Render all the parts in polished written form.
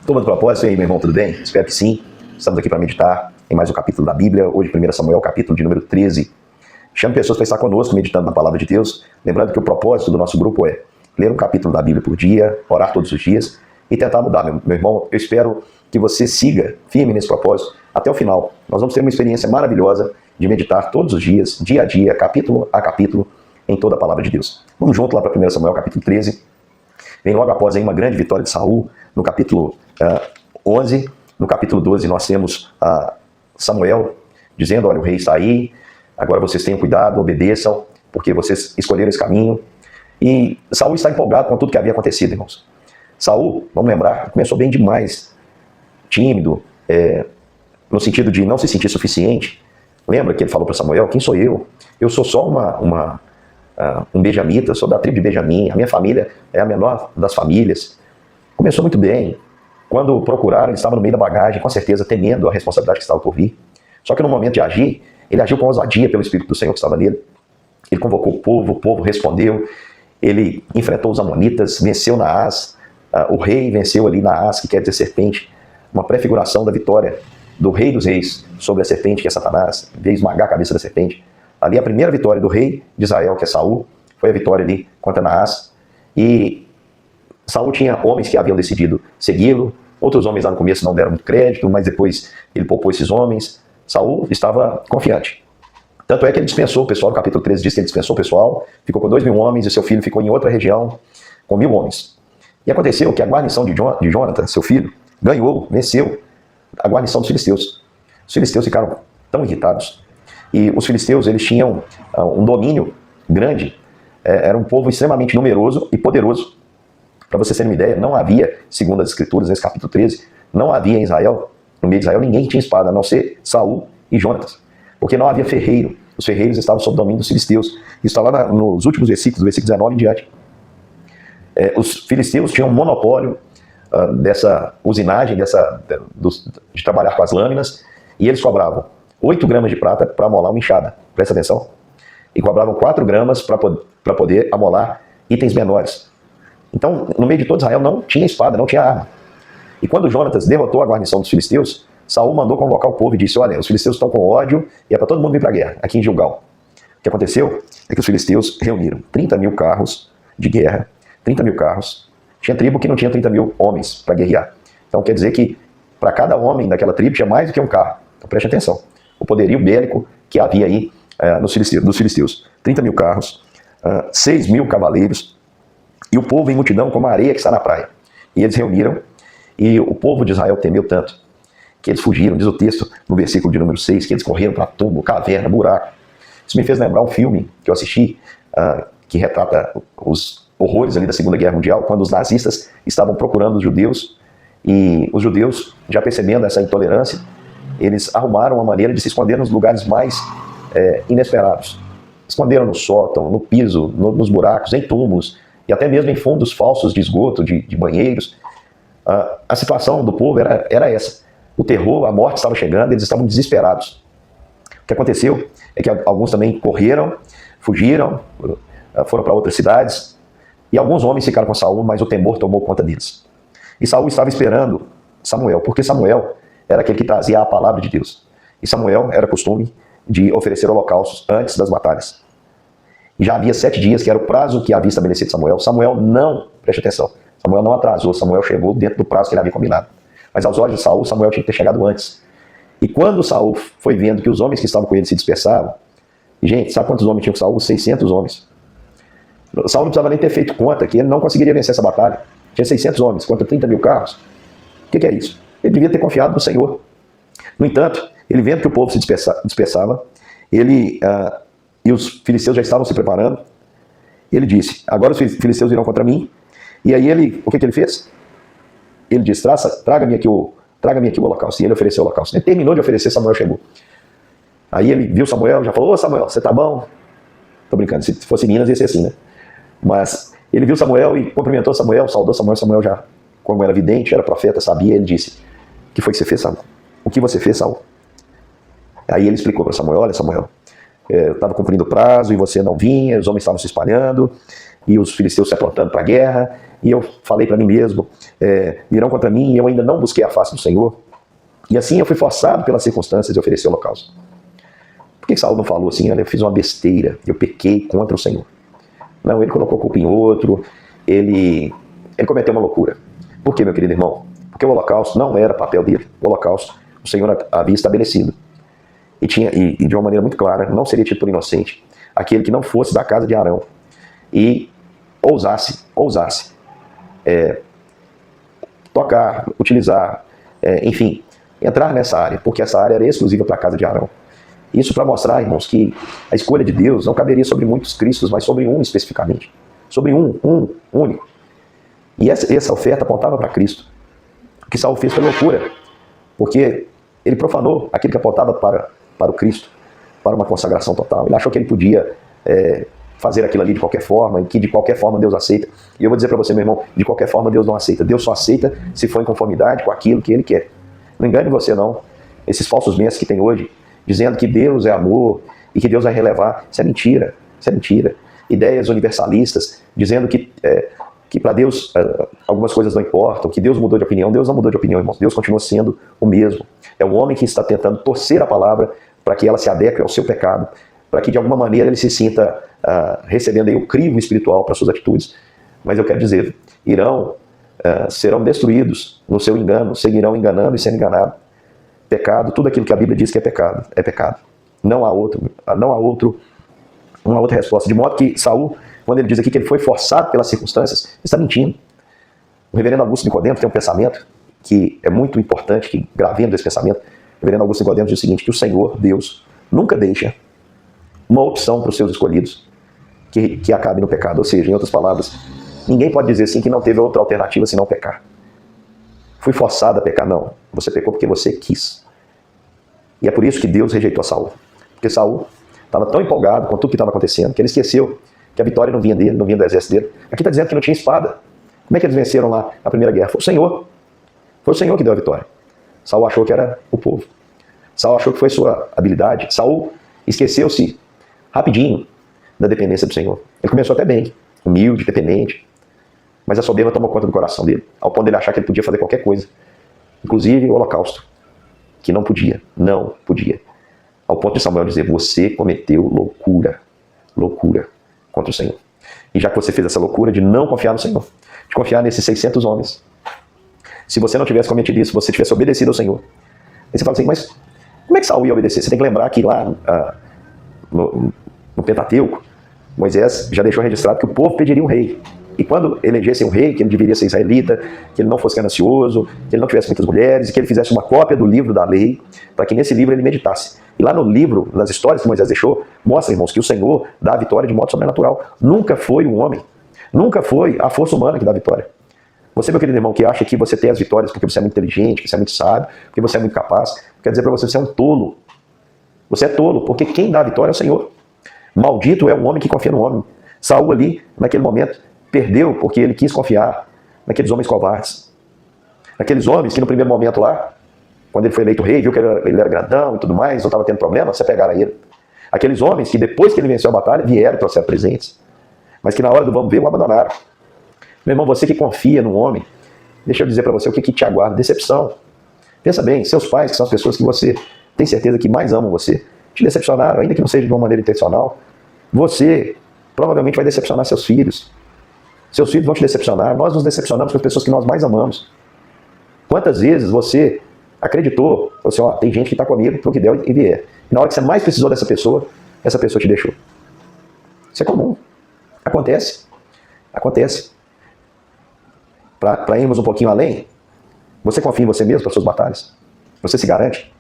Turma do Propósito, e aí, meu irmão, tudo bem? Espero que sim. Estamos aqui para meditar em mais um capítulo da Bíblia. Hoje, 1 Samuel, capítulo de número 13. Chame pessoas para estar conosco, meditando na Palavra de Deus. Lembrando que o propósito do nosso grupo é ler um capítulo da Bíblia por dia, orar todos os dias e tentar mudar. Meu irmão, eu espero que você siga firme nesse propósito até o final. Nós vamos ter uma experiência maravilhosa de meditar todos os dias, dia a dia, capítulo a capítulo, em toda a Palavra de Deus. Vamos junto lá para 1 Samuel, capítulo 13. Vem logo após aí uma grande vitória de Saul, no capítulo 11. No capítulo 12 nós temos Samuel dizendo, olha, o rei está aí, agora vocês tenham cuidado, obedeçam, porque vocês escolheram esse caminho. E Saul está empolgado com tudo que havia acontecido, irmãos. Saul, vamos lembrar, começou bem demais, tímido, no sentido de não se sentir suficiente. Lembra que ele falou para Samuel, quem sou eu? Eu sou só um benjamita, sou da tribo de Benjamim, a minha família é a menor das famílias. Começou muito bem. Quando procuraram, ele estava no meio da bagagem, com certeza temendo a responsabilidade que estava por vir. Só que no momento de agir, ele agiu com ousadia pelo Espírito do Senhor que estava nele. Ele convocou o povo respondeu, ele enfrentou os amonitas, venceu Naás, o rei venceu ali Naás, que quer dizer serpente, uma prefiguração da vitória do rei dos reis sobre a serpente, que é Satanás, veio esmagar a cabeça da serpente. Ali a primeira vitória do rei de Israel, que é Saul, foi a vitória ali contra Naás. E Saul tinha homens que haviam decidido segui-lo, outros homens lá no começo não deram muito crédito, mas depois ele poupou esses homens. Saul estava confiante. Tanto é que ele dispensou o pessoal, no capítulo 13 diz que ele dispensou o pessoal, ficou com 2.000 homens e seu filho ficou em outra região com 1.000 homens. E aconteceu que a guarnição de Jonathan, seu filho, venceu a guarnição dos filisteus. Os filisteus ficaram tão irritados. E os filisteus, eles tinham um domínio grande, era um povo extremamente numeroso e poderoso. Para vocês terem uma ideia, não havia, segundo as escrituras, nesse capítulo 13, não havia em Israel, no meio de Israel, ninguém que tinha espada, a não ser Saul e Jonatas. Porque não havia ferreiro. Os ferreiros estavam sob o domínio dos filisteus. Isso está lá nos últimos versículos, do versículo 19 em diante. Os filisteus tinham um monopólio dessa usinagem, de trabalhar com as lâminas, e eles cobravam 8 gramas de prata para amolar uma enxada. Presta atenção. E cobravam 4 gramas para poder amolar itens menores. Então, no meio de todo Israel não tinha espada, não tinha arma. E quando Jonatas derrotou a guarnição dos filisteus, Saul mandou convocar o povo e disse, olha, os filisteus estão com ódio e é para todo mundo vir para a guerra, aqui em Gilgal. O que aconteceu é que os filisteus reuniram 30.000 carros de guerra, 30.000 carros. Tinha tribo que não tinha 30.000 homens para guerrear. Então quer dizer que para cada homem daquela tribo tinha mais do que um carro. Então preste atenção. O poderio bélico que havia aí dos filisteus. 30.000 carros, 6.000 cavaleiros e o povo em multidão como a areia que está na praia. E eles reuniram e o povo de Israel temeu tanto que eles fugiram, diz o texto no versículo de número 6, que eles correram para túmulo, caverna, buraco. Isso me fez lembrar um filme que eu assisti, que retrata os horrores ali da Segunda Guerra Mundial, quando os nazistas estavam procurando os judeus, e os judeus, já percebendo essa intolerância, eles arrumaram uma maneira de se esconder nos lugares mais inesperados. Esconderam no sótão, no piso, nos buracos, em túmulos, e até mesmo em fundos falsos de esgoto, de banheiros. A situação do povo era essa. O terror, a morte estava chegando, eles estavam desesperados. O que aconteceu é que alguns também correram, fugiram, foram para outras cidades, e alguns homens ficaram com Saul, mas o temor tomou conta deles. E Saul estava esperando Samuel, porque Samuel era aquele que trazia a palavra de Deus. E Samuel era costume de oferecer holocaustos antes das batalhas. E já havia 7 dias, que era o prazo que havia estabelecido Samuel. Samuel não, preste atenção, Samuel não atrasou, Samuel chegou dentro do prazo que ele havia combinado. Mas aos olhos de Saul, Samuel tinha que ter chegado antes. E quando Saul foi vendo que os homens que estavam com ele se dispersavam, e gente, sabe quantos homens tinham com Saul? 600 homens. Saul não precisava nem ter feito conta que ele não conseguiria vencer essa batalha. Tinha 600 homens contra 30.000 carros. O que é isso? Ele devia ter confiado no Senhor. No entanto, ele vendo que o povo se dispersava, e os filisteus já estavam se preparando, ele disse, agora os filisteus virão contra mim. E aí o que ele fez? Ele disse, traga-me aqui o holocausto. E ele ofereceu o holocausto. Ele terminou de oferecer, Samuel chegou. Aí ele viu Samuel, já falou, ô Samuel, você tá bom? Tô brincando, se fosse Minas ia ser assim, né? Mas ele viu Samuel e cumprimentou Samuel, saudou Samuel. Samuel já, como era vidente, era profeta, sabia, ele disse, o que foi que você fez, Saul? O que você fez, Saul? Aí ele explicou para Samuel, olha Samuel, eu estava cumprindo o prazo e você não vinha, os homens estavam se espalhando e os filisteus se aprontando para a guerra, e eu falei para mim mesmo, virão contra mim e eu ainda não busquei a face do Senhor. E assim eu fui forçado pelas circunstâncias de oferecer o holocausto. Por que Saul não falou assim, olha, eu fiz uma besteira, eu pequei contra o Senhor? Não, ele colocou culpa em outro, ele cometeu uma loucura. Por quê, meu querido irmão? Porque o holocausto não era papel dele. O holocausto, o Senhor havia estabelecido. E de uma maneira muito clara, não seria tido por inocente aquele que não fosse da casa de Arão e ousasse tocar, utilizar, enfim, entrar nessa área, porque essa área era exclusiva para a casa de Arão. Isso para mostrar, irmãos, que a escolha de Deus não caberia sobre muitos cristos, mas sobre um especificamente. Sobre um único. E essa oferta apontava para Cristo. O que Saul fez foi loucura, porque ele profanou aquilo que apontava para o Cristo, para uma consagração total. Ele achou que ele podia fazer aquilo ali de qualquer forma, e que de qualquer forma Deus aceita. E eu vou dizer para você, meu irmão, de qualquer forma Deus não aceita. Deus só aceita se for em conformidade com aquilo que Ele quer. Não engane você, não. Esses falsos mestres que tem hoje, dizendo que Deus é amor e que Deus vai relevar, isso é mentira. Isso é mentira. Ideias universalistas, dizendo que para Deus algumas coisas não importam, que Deus mudou de opinião. Deus não mudou de opinião, irmãos. Deus continua sendo o mesmo. É o homem que está tentando torcer a palavra para que ela se adeque ao seu pecado, para que de alguma maneira ele se sinta recebendo aí o crivo espiritual para suas atitudes. Mas eu quero dizer, serão destruídos no seu engano, seguirão enganando e sendo enganados. Pecado, tudo aquilo que a Bíblia diz que é pecado, é pecado. Não há uma outra resposta. De modo que Saul, quando ele diz aqui que ele foi forçado pelas circunstâncias, ele está mentindo. O reverendo Augusto Nicodemos tem um pensamento que é muito importante, que gravemos esse pensamento. O reverendo Augusto Nicodemos diz o seguinte, que o Senhor, Deus, nunca deixa uma opção para os seus escolhidos que acabe no pecado. Ou seja, em outras palavras, ninguém pode dizer assim que não teve outra alternativa senão pecar. Fui forçado a pecar. Não, você pecou porque você quis. E é por isso que Deus rejeitou Saul. Porque Saul estava tão empolgado com tudo que estava acontecendo, que ele esqueceu que a vitória não vinha dele, não vinha do exército dele. Aqui está dizendo que não tinha espada. Como é que eles venceram lá a primeira guerra? Foi o Senhor. Foi o Senhor que deu a vitória. Saul achou que era o povo. Saul achou que foi sua habilidade. Saul esqueceu-se rapidinho da dependência do Senhor. Ele começou até bem, humilde, dependente, mas a soberba tomou conta do coração dele, ao ponto de ele achar que ele podia fazer qualquer coisa, inclusive o holocausto, que não podia, ao ponto de Samuel dizer, você cometeu loucura contra o Senhor. E já que você fez essa loucura de não confiar no Senhor, de confiar nesses 600 homens, se você não tivesse cometido isso, se você tivesse obedecido ao Senhor, aí você fala assim, mas como é que Saul ia obedecer? Você tem que lembrar que lá no Pentateuco, Moisés já deixou registrado que o povo pediria um rei. E quando elegesse um rei, que ele deveria ser israelita, que ele não fosse ganancioso, que ele não tivesse muitas mulheres, e que ele fizesse uma cópia do livro da lei, para que nesse livro ele meditasse. E lá no livro, nas histórias que Moisés deixou, mostra, irmãos, que o Senhor dá a vitória de modo sobrenatural. Nunca foi um homem, nunca foi a força humana que dá a vitória. Você, meu querido irmão, que acha que você tem as vitórias porque você é muito inteligente, que você é muito sábio, porque você é muito capaz, quer dizer para você, você é um tolo. Você é tolo, porque quem dá a vitória é o Senhor. Maldito é o homem que confia no homem. Saul ali, naquele momento, perdeu porque ele quis confiar naqueles homens covardes. Naqueles homens que no primeiro momento lá, quando ele foi eleito rei, viu que ele era grandão e tudo mais, não estava tendo problema, você pegaram ele. Aqueles homens que depois que ele venceu a batalha, vieram e trouxeram presentes. Mas que na hora do vamos ver, o abandonaram. Meu irmão, você que confia no homem, deixa eu dizer para você o que te aguarda. Decepção. Pensa bem, seus pais, que são as pessoas que você tem certeza que mais amam você, te decepcionaram, ainda que não seja de uma maneira intencional. Você provavelmente vai decepcionar seus filhos. Seus filhos vão te decepcionar. Nós nos decepcionamos com as pessoas que nós mais amamos. Quantas vezes você acreditou, você, tem gente que está comigo para o que der e vier. E na hora que você mais precisou dessa pessoa te deixou. Isso é comum. Acontece. Para irmos um pouquinho além, você confia em você mesmo para suas batalhas? Você se garante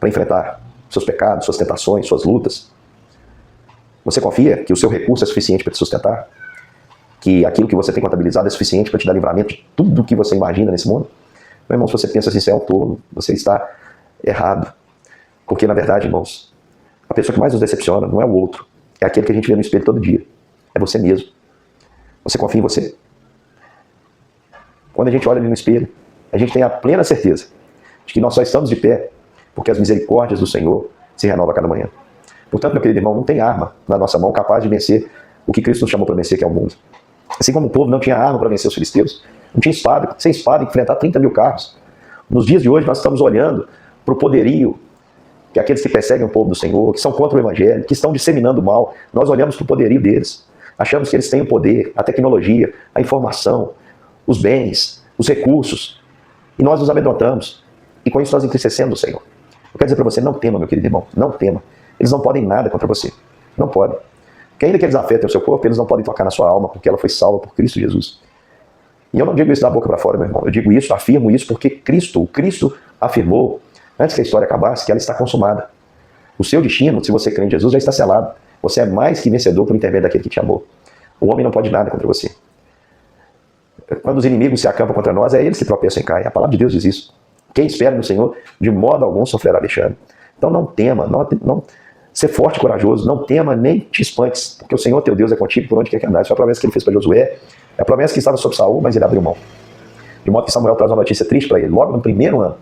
para enfrentar seus pecados, suas tentações, suas lutas? Você confia que o seu recurso é suficiente para te sustentar? Que aquilo que você tem contabilizado é suficiente para te dar livramento de tudo que você imagina nesse mundo? Meu irmão, se você pensa assim, você é um tolo, você está errado. Porque, na verdade, irmãos, a pessoa que mais nos decepciona não é o outro, é aquele que a gente vê no espelho todo dia. É você mesmo. Você confia em você? Quando a gente olha ali no espelho, a gente tem a plena certeza de que nós só estamos de pé porque as misericórdias do Senhor se renovam a cada manhã. Portanto, meu querido irmão, não tem arma na nossa mão capaz de vencer o que Cristo nos chamou para vencer, que é o mundo. Assim como o povo não tinha arma para vencer os filisteus, não tinha espada, sem espada, enfrentar 30 mil carros. Nos dias de hoje, nós estamos olhando para o poderio que aqueles que perseguem o povo do Senhor, que são contra o Evangelho, que estão disseminando o mal, nós olhamos para o poderio deles. Achamos que eles têm o poder, a tecnologia, a informação, os bens, os recursos, e nós nos amedrontamos. E com isso nós entristecemos o Senhor. Eu quero dizer para você, não tema, meu querido irmão, não tema. Eles não podem nada contra você. Não podem. Porque ainda que eles afetem o seu corpo, eles não podem tocar na sua alma, porque ela foi salva por Cristo Jesus. E eu não digo isso da boca para fora, meu irmão. Eu digo isso, afirmo isso, porque Cristo afirmou, antes que a história acabasse, que ela está consumada. O seu destino, se você crê em Jesus, já está selado. Você é mais que vencedor por intermédio daquele que te amou. O homem não pode nada contra você. Quando os inimigos se acampam contra nós, é eles que tropeçam e caem. A palavra de Deus diz isso. Quem espera no Senhor, de modo algum sofrerá vexame. Então não tema, não ser forte e corajoso, não tema nem te espantes, porque o Senhor teu Deus é contigo por onde quer que andares. Foi a promessa que ele fez para Josué, é a promessa que estava sobre Saul, mas ele abriu mão. De modo que Samuel traz uma notícia triste para ele, logo no primeiro ano.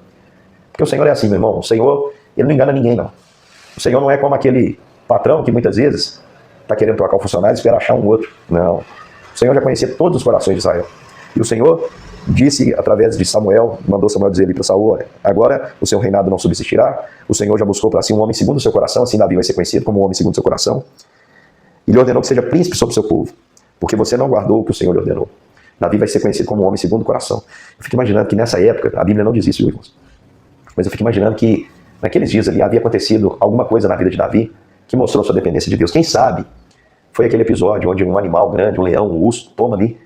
Porque o Senhor é assim, meu irmão, o Senhor, ele não engana ninguém, não. O Senhor não é como aquele patrão que muitas vezes está querendo trocar o funcionário e espera achar um outro. Não. O Senhor já conhecia todos os corações de Israel. E o Senhor disse, através de Samuel, mandou Samuel dizer ali para Saul, olha, agora o seu reinado não subsistirá, o Senhor já buscou para si um homem segundo o seu coração, assim Davi vai ser conhecido como um homem segundo o seu coração, e lhe ordenou que seja príncipe sobre o seu povo, porque você não guardou o que o Senhor lhe ordenou. Davi vai ser conhecido como um homem segundo o coração. Eu fico imaginando que nessa época, a Bíblia não diz isso, irmãos, mas eu fico imaginando que naqueles dias ali havia acontecido alguma coisa na vida de Davi que mostrou sua dependência de Deus. Quem sabe foi aquele episódio onde um animal grande, um leão, um urso, toma ali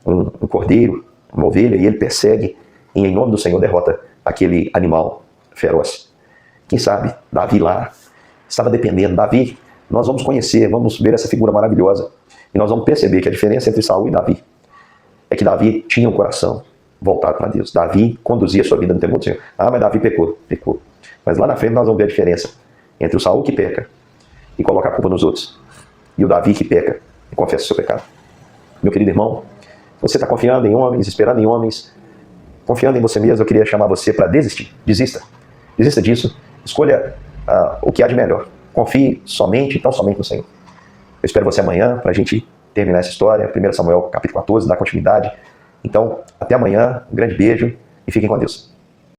um cordeiro, uma ovelha, e ele persegue e em nome do Senhor derrota aquele animal feroz. Quem sabe Davi lá estava dependendo. Davi, nós vamos conhecer, vamos ver essa figura maravilhosa e nós vamos perceber que a diferença entre Saul e Davi é que Davi tinha um coração voltado para Deus. Davi conduzia a sua vida no temor do Senhor. Ah, mas Davi pecou. Mas lá na frente nós vamos ver a diferença entre o Saul que peca e coloca a culpa nos outros e o Davi que peca e confessa o seu pecado. Meu querido irmão, você está confiando em homens, esperando em homens, confiando em você mesmo, eu queria chamar você para desistir. Desista disso. Escolha o que há de melhor. Confie somente e tão somente no Senhor. Eu espero você amanhã para a gente terminar essa história. 1 Samuel capítulo 14, dar continuidade. Então, até amanhã. Um grande beijo e fiquem com Deus.